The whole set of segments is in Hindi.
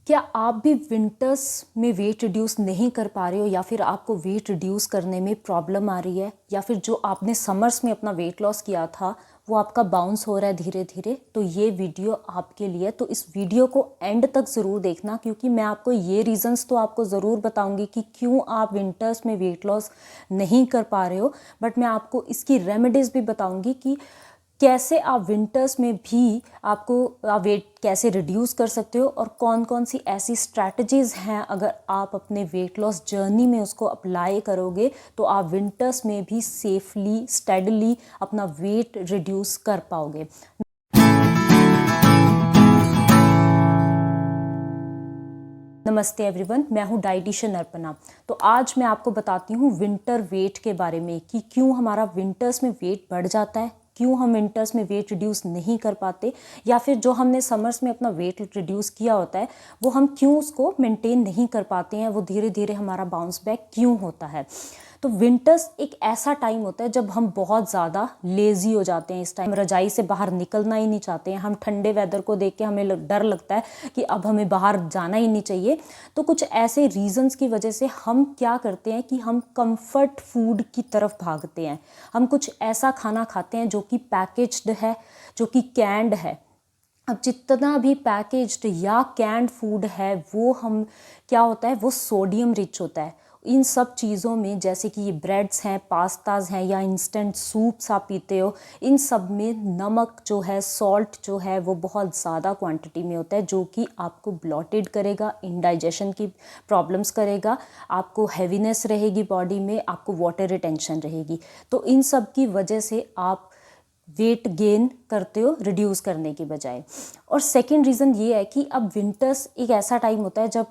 क्या आप भी विंटर्स में वेट रिड्यूस नहीं कर पा रहे हो या फिर आपको वेट रिड्यूस करने में प्रॉब्लम आ रही है या फिर जो आपने समर्स में अपना वेट लॉस किया था वो आपका बाउंस हो रहा है धीरे धीरे, तो ये वीडियो आपके लिए। तो इस वीडियो को एंड तक ज़रूर देखना क्योंकि मैं आपको ये रीज़न्स तो आपको ज़रूर बताऊंगी कि क्यों आप विंटर्स में वेट लॉस नहीं कर पा रहे हो, बट मैं आपको इसकी रेमेडीज़ भी बताऊंगी कि कैसे आप विंटर्स में भी आपको आप वेट कैसे रिड्यूस कर सकते हो और कौन कौन सी ऐसी स्ट्रैटेजीज़ हैं अगर आप अपने वेट लॉस जर्नी में उसको अप्लाई करोगे तो आप विंटर्स में भी सेफली स्टेडली अपना वेट रिड्यूस कर पाओगे। नमस्ते एवरीवन, मैं हूँ डाइटिशियन अर्पणा। तो आज मैं आपको बताती हूँ विंटर वेट के बारे में कि क्यों हमारा विंटर्स में वेट बढ़ जाता है, क्यों हम विंटर्स में वेट रिड्यूस नहीं कर पाते, या फिर जो हमने समर्स में अपना वेट रिड्यूस किया होता है वो हम क्यों उसको मेंटेन नहीं कर पाते हैं, वो धीरे धीरे हमारा बाउंस बैक क्यों होता है। तो विंटर्स एक ऐसा टाइम होता है जब हम बहुत ज़्यादा लेज़ी हो जाते हैं। इस टाइम रजाई से बाहर निकलना ही नहीं चाहते हैं। हम ठंडे वेदर को देख के हमें डर लगता है कि अब हमें बाहर जाना ही नहीं चाहिए। तो कुछ ऐसे रीजंस की वजह से हम क्या करते हैं कि हम कंफर्ट फूड की तरफ भागते हैं। हम कुछ ऐसा खाना खाते हैं जो कि पैकेज्ड है, जो कि कैंड है। अब जितना भी पैकेज्ड या कैंड फूड है वो हम क्या होता है, वो सोडियम रिच होता है। इन सब चीज़ों में जैसे कि ये ब्रेड्स हैं, पास्ताज हैं या इंस्टेंट सूप्स आप पीते हो, इन सब में नमक जो है, सॉल्ट जो है वो बहुत ज़्यादा क्वांटिटी में होता है जो कि आपको ब्लॉटेड करेगा, इंडाइजेशन की प्रॉब्लम्स करेगा, आपको हैवीनेस रहेगी बॉडी में, आपको वाटर रिटेंशन रहेगी। तो इन सब की वजह से आप वेट गेन करते हो रिड्यूस करने की बजाय। और सेकंड रीज़न ये है कि अब विंटर्स एक ऐसा टाइम होता है जब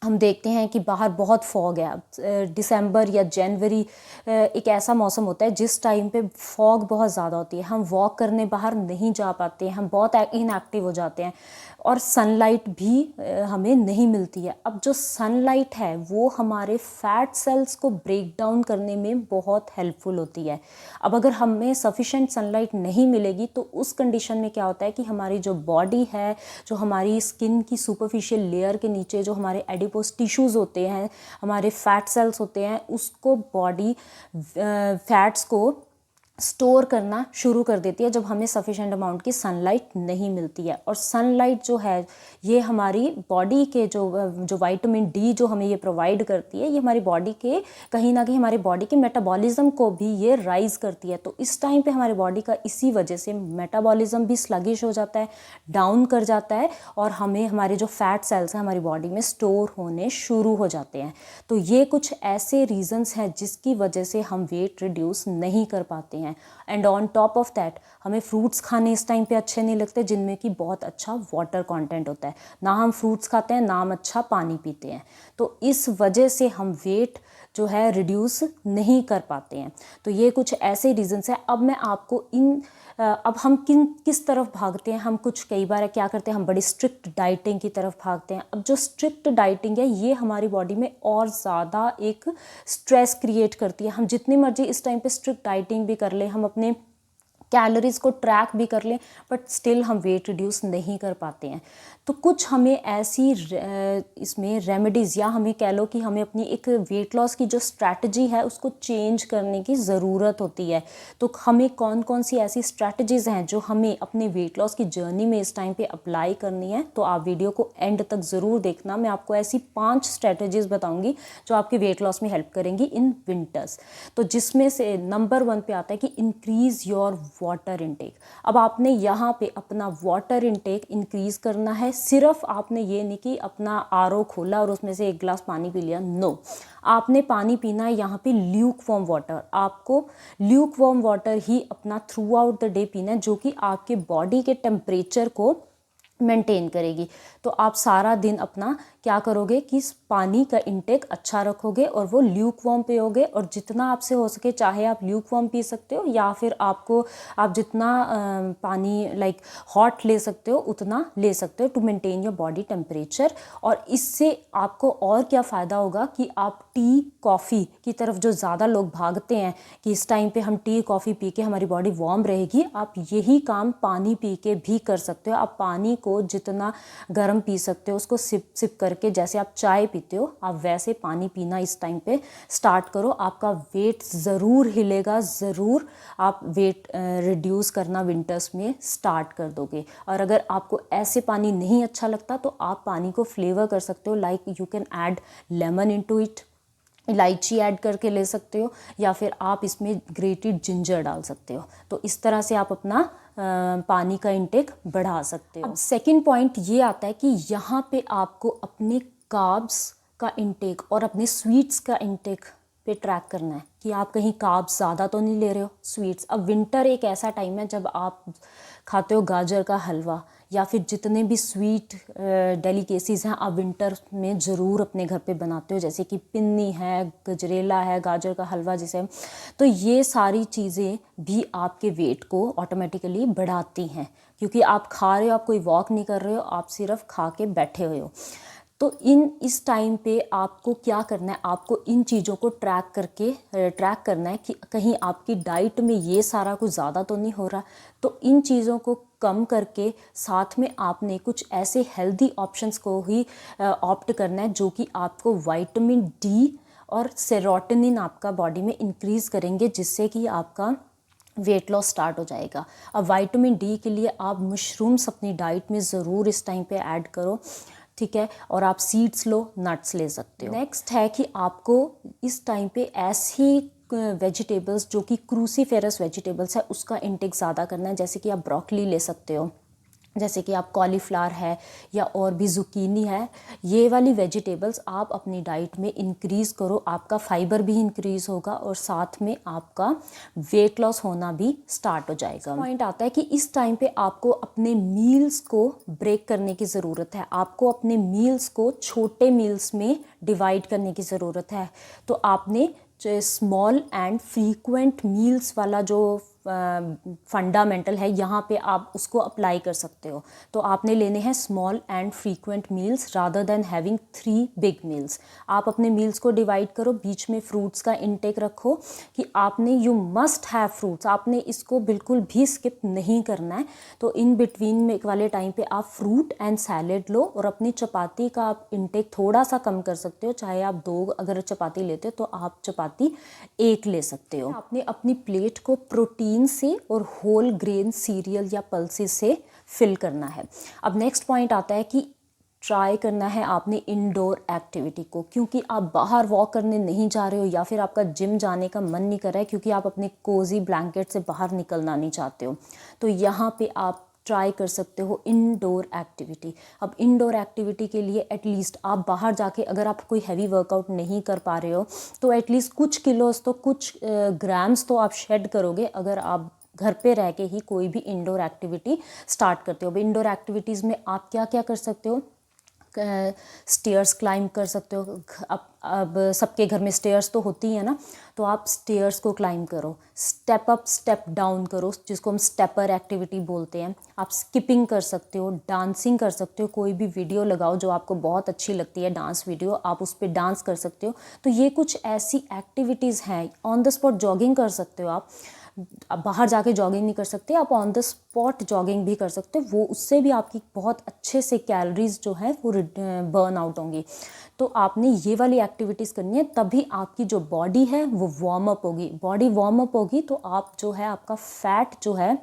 हम देखते हैं कि बाहर बहुत फॉग है। दिसंबर या जनवरी एक ऐसा मौसम होता है जिस टाइम पे फॉग बहुत ज़्यादा होती है। हम वॉक करने बाहर नहीं जा पाते हैं, हम बहुत इनएक्टिव हो जाते हैं और सनलाइट भी हमें नहीं मिलती है। अब जो सनलाइट है वो हमारे फैट सेल्स को ब्रेक डाउन करने में बहुत हेल्पफुल होती है। अब अगर हमें सफिशेंट सनलाइट नहीं मिलेगी तो उस कंडीशन में क्या होता है कि हमारी जो बॉडी है, जो हमारी स्किन की सुपरफिशियल लेयर के नीचे जो हमारे एडिपोज टिश्यूज़ होते हैं, हमारे फैट सेल्स होते हैं, उसको बॉडी फैट्स को स्टोर करना शुरू कर देती है जब हमें सफिशेंट अमाउंट की सनलाइट नहीं मिलती है। और सनलाइट जो है ये हमारी बॉडी के जो विटामिन डी जो हमें ये प्रोवाइड करती है, ये हमारी बॉडी के कहीं ना कहीं हमारी बॉडी के मेटाबॉलिज्म को भी ये राइज करती है। तो इस टाइम पे हमारी बॉडी का इसी वजह से मेटाबॉलिज्म भी स्लगिश हो जाता है, डाउन कर जाता है और हमें हमारे जो फैट सेल्स हैं हमारी बॉडी में स्टोर होने शुरू हो जाते हैं। तो ये कुछ ऐसे रीजंस हैं जिसकी वजह से हम वेट रिड्यूस नहीं कर पाते हैं। And on top of that हमें फ्रूट्स खाने इस टाइम पे अच्छे नहीं लगते जिनमें कि बहुत अच्छा वाटर कंटेंट होता है। ना हम फ्रूट्स खाते हैं, ना हम अच्छा पानी पीते हैं। तो इस वजह से हम वेट जो है रिड्यूस नहीं कर पाते हैं। तो ये कुछ ऐसे रीजंस हैं। अब मैं आपको अब हम किस तरफ भागते हैं। हम कुछ कई बार क्या करते हैं, हम बड़ी स्ट्रिक्ट डाइटिंग की तरफ भागते हैं। अब जो स्ट्रिक्ट डाइटिंग है ये हमारी बॉडी में और ज़्यादा एक स्ट्रेस क्रिएट करती है। हम जितनी मर्जी इस टाइम पे स्ट्रिक्ट डाइटिंग भी कर लें, हम अपने कैलोरीज को ट्रैक भी कर लें, बट स्टिल हम वेट रिड्यूस नहीं कर पाते हैं। तो कुछ हमें ऐसी इसमें रेमेडीज़ या हमें कह लो कि हमें अपनी एक वेट लॉस की जो स्ट्रैटेजी है उसको चेंज करने की ज़रूरत होती है। तो हमें कौन कौन सी ऐसी स्ट्रैटेजीज़ हैं जो हमें अपने वेट लॉस की जर्नी में इस टाइम पे अप्लाई करनी है, तो आप वीडियो को एंड तक ज़रूर देखना। मैं आपको ऐसी 5 स्ट्रैटेजीज़ बताऊँगी जो आपके वेट लॉस में हेल्प करेंगी इन विंटर्स। तो जिसमें से नंबर 1 पे आता है कि इंक्रीज़ योर वाटर इनटेक। अब आपने यहाँ पे अपना वाटर इनटेक इंक्रीज करना है। सिर्फ आपने ये नहीं कि अपना आरओ खोला और उसमें से 1 गिलास पानी पी लिया, नो। आपने पानी पीना है यहाँ पे ल्यूक वार्म वाटर। आपको ल्यूक वार्म वाटर ही अपना थ्रू आउट द डे पीना है जो कि आपके बॉडी के टेम्परेचर को मेंटेन करेगी। तो आप सारा दिन अपना क्या करोगे कि पानी का इंटेक अच्छा रखोगे और वो ल्यूक वार्म पियोगे। और जितना आपसे हो सके, चाहे आप ल्यूक वार्म पी सकते हो या फिर आप जितना पानी लाइक हॉट ले सकते हो उतना ले सकते हो to maintain your body temperature. और इससे आपको और क्या फ़ायदा होगा कि आप टी कॉफ़ी की तरफ जो ज़्यादा लोग भागते हैं कि इस टाइम पे हम टी कॉफ़ी पी के हमारी बॉडी वार्म रहेगी, आप यही काम पानी पी के भी कर सकते हो। आप पानी को जितना गर्म पी सकते हो उसको सिप सिप करके, जैसे आप चाय पीते हो आप वैसे पानी पीना इस टाइम पे स्टार्ट करो। आपका वेट ज़रूर हिलेगा, ज़रूर आप वेट रिड्यूस करना विंटर्स में स्टार्ट कर दोगे। और अगर आपको ऐसे पानी नहीं अच्छा लगता तो आप पानी को फ्लेवर कर सकते हो, like you can add lemon into it, इलायची ऐड करके ले सकते हो, या फिर आप इसमें ग्रेटेड जिंजर डाल सकते हो। तो इस तरह से आप अपना पानी का इंटेक बढ़ा सकते हो। अब सेकंड पॉइंट ये आता है कि यहाँ पे आपको अपने कार्ब्स का इंटेक और अपने स्वीट्स का इंटेक पे ट्रैक करना है कि आप कहीं कार्ब्स ज़्यादा तो नहीं ले रहे हो, स्वीट्स। अब विंटर एक ऐसा टाइम है जब आप खाते हो गाजर का हलवा या फिर जितने भी स्वीट डेलिकेसीज़ हैं आप विंटर में ज़रूर अपने घर पे बनाते हो, जैसे कि पिन्नी है, गजरेला है, गाजर का हलवा जिसे। तो ये सारी चीज़ें भी आपके वेट को ऑटोमेटिकली बढ़ाती हैं, क्योंकि आप खा रहे हो, आप कोई वॉक नहीं कर रहे हो, आप सिर्फ खा के बैठे हुए हो। तो इस टाइम पे आपको क्या करना है, आपको इन चीज़ों को ट्रैक करना है कि कहीं आपकी डाइट में ये सारा कुछ ज़्यादा तो नहीं हो रहा। तो इन चीज़ों को कम करके साथ में आपने कुछ ऐसे हेल्दी ऑप्शंस को ही ऑप्ट करना है जो कि आपको विटामिन डी और सेरोटोनिन आपका बॉडी में इंक्रीज़ करेंगे, जिससे कि आपका वेट लॉस स्टार्ट हो जाएगा। अब विटामिन डी के लिए आप मशरूम्स अपनी डाइट में ज़रूर इस टाइम पे ऐड करो, ठीक है। और आप सीड्स लो, नट्स ले सकते हो। नेक्स्ट है कि आपको इस टाइम पे ऐसी वेजिटेबल्स जो कि क्रूसीफेरस वेजिटेबल्स है उसका इंटेक ज़्यादा करना है, जैसे कि आप ब्रोकली ले सकते हो, जैसे कि आप कॉलीफ्लावर है या और भी जुकीनी है। ये वाली वेजिटेबल्स आप अपनी डाइट में इंक्रीज़ करो, आपका फाइबर भी इंक्रीज़ होगा और साथ में आपका वेट लॉस होना भी स्टार्ट हो जाएगा। पॉइंट आता है कि इस टाइम पे आपको अपने मील्स को ब्रेक करने की ज़रूरत है, आपको अपने मील्स को छोटे मील्स में डिवाइड करने की ज़रूरत है। तो आपने स्मॉल एंड फ्रीक्वेंट मील्स वाला जो फंडामेंटल है यहाँ पे आप उसको अप्लाई कर सकते हो। तो आपने लेने हैं small and frequent meals rather than having 3 big meals. आप अपने मील्स को डिवाइड करो, बीच में फ्रूट्स का इंटेक रखो कि आपने यू मस्ट हैव फ्रूट्स, आपने इसको बिल्कुल भी स्किप नहीं करना है। तो इन बिटवीन में वाले टाइम पे आप फ्रूट एंड सैलेड लो और अपनी चपाती का आप इंटेक थोड़ा सा कम कर सकते हो, चाहे आप 2 अगर चपाती लेते हो तो आप चपाती 1 ले सकते हो। आपने अपनी प्लेट को प्रोटीन से और होल ग्रेन सीरियल या पल्सेस से फिल करना है। अब नेक्स्ट पॉइंट आता है कि ट्राई करना है आपने इंडोर एक्टिविटी को, क्योंकि आप बाहर वॉक करने नहीं जा रहे हो या फिर आपका जिम जाने का मन नहीं कर रहा है क्योंकि आप अपने कोजी ब्लैंकेट से बाहर निकलना नहीं चाहते हो। तो यहाँ पे आप ट्राई कर सकते हो इंडोर एक्टिविटी। अब इंडोर एक्टिविटी के लिए एटलीस्ट आप बाहर जाके अगर आप कोई हैवी वर्कआउट नहीं कर पा रहे हो तो एटलीस्ट कुछ किलोस तो कुछ ग्राम्स तो आप शेड करोगे अगर आप घर पे रह के ही कोई भी इंडोर एक्टिविटी स्टार्ट करते हो। इंडोर एक्टिविटीज़ में आप क्या क्या कर सकते हो, स्टेयर्स क्लाइंब कर सकते हो। अब सबके घर में स्टेयर्स तो होती है ना, तो आप स्टेयर्स को क्लाइंब करो, स्टेप अप स्टेप डाउन करो जिसको हम स्टेपर एक्टिविटी बोलते हैं। आप स्किपिंग कर सकते हो, डांसिंग कर सकते हो, कोई भी वीडियो लगाओ जो आपको बहुत अच्छी लगती है डांस वीडियो, आप उस पर डांस कर सकते हो। तो ये कुछ ऐसी एक्टिविटीज़ हैं। ऑन द स्पॉट जॉगिंग कर सकते हो, आप बाहर जाके जॉगिंग नहीं कर सकते, आप ऑन द स्पॉट जॉगिंग भी कर सकते हो, वो उससे भी आपकी बहुत अच्छे से कैलोरीज जो है वो बर्न आउट होंगी। तो आपने ये वाली एक्टिविटीज़ करनी है, तभी आपकी जो बॉडी है वो वार्म अप होगी। बॉडी वार्म अप होगी तो आप जो है आपका फैट जो है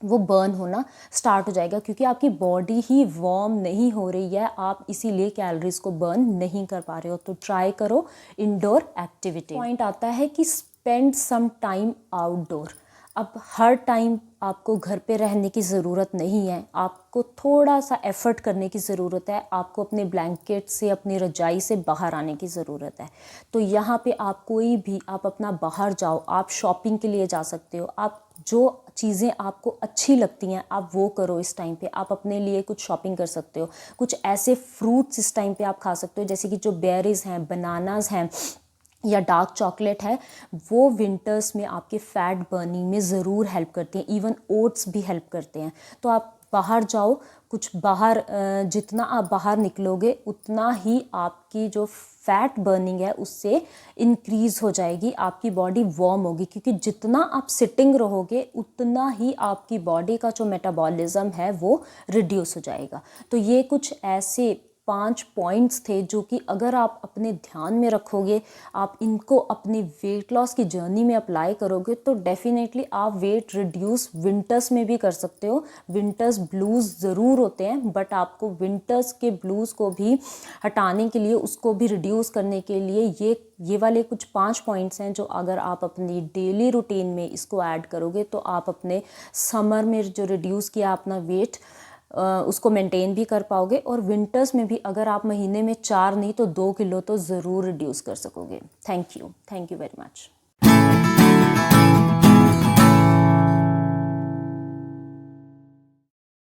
वो बर्न होना स्टार्ट हो जाएगा, क्योंकि आपकी बॉडी ही वार्म नहीं हो रही है, आप इसीलिए कैलोरीज को बर्न नहीं कर पा रहे हो। तो ट्राई करो इंडोर एक्टिविटी। पॉइंट आता है कि स्पेंड सम टाइम आउटडोर। अब हर टाइम आपको घर पे रहने की ज़रूरत नहीं है, आपको थोड़ा सा एफ़र्ट करने की ज़रूरत है, आपको अपने ब्लैंकेट से अपनी रजाई से बाहर आने की ज़रूरत है। तो यहाँ पे आप कोई भी आप अपना बाहर जाओ, आप शॉपिंग के लिए जा सकते हो, आप जो चीज़ें आपको अच्छी लगती हैं आप वो करो। इस टाइम पे आप अपने लिए कुछ शॉपिंग कर सकते हो, कुछ ऐसे फ्रूट्स इस टाइम पे आप खा सकते हो जैसे कि जो बेरीज़ हैं, बनानास हैं या डार्क चॉकलेट है, वो विंटर्स में आपके फैट बर्निंग में ज़रूर हेल्प करती हैं। इवन ओट्स भी हेल्प करते हैं। तो आप बाहर जाओ, कुछ बाहर जितना आप बाहर निकलोगे उतना ही आपकी जो फैट बर्निंग है उससे इंक्रीज़ हो जाएगी, आपकी बॉडी वार्म होगी, क्योंकि जितना आप सिटिंग रहोगे उतना ही आपकी बॉडी का जो मेटाबॉलिज्म है वो रिड्यूस हो जाएगा। तो ये कुछ ऐसे 5 पॉइंट्स थे जो कि अगर आप अपने ध्यान में रखोगे, आप इनको अपनी वेट लॉस की जर्नी में अप्लाई करोगे तो डेफिनेटली आप वेट रिड्यूस विंटर्स में भी कर सकते हो। विंटर्स ब्लूज़ ज़रूर होते हैं, बट आपको विंटर्स के ब्लूज़ को भी हटाने के लिए, उसको भी रिड्यूस करने के लिए ये वाले कुछ 5 पॉइंट्स हैं जो अगर आप अपनी डेली रूटीन में इसको ऐड करोगे तो आप अपने समर में जो रिड्यूस किया अपना वेट उसको मेंटेन भी कर पाओगे, और विंटर्स में भी अगर आप महीने में 4 नहीं तो 2 किलो तो ज़रूर रिड्यूस कर सकोगे। Thank you very much.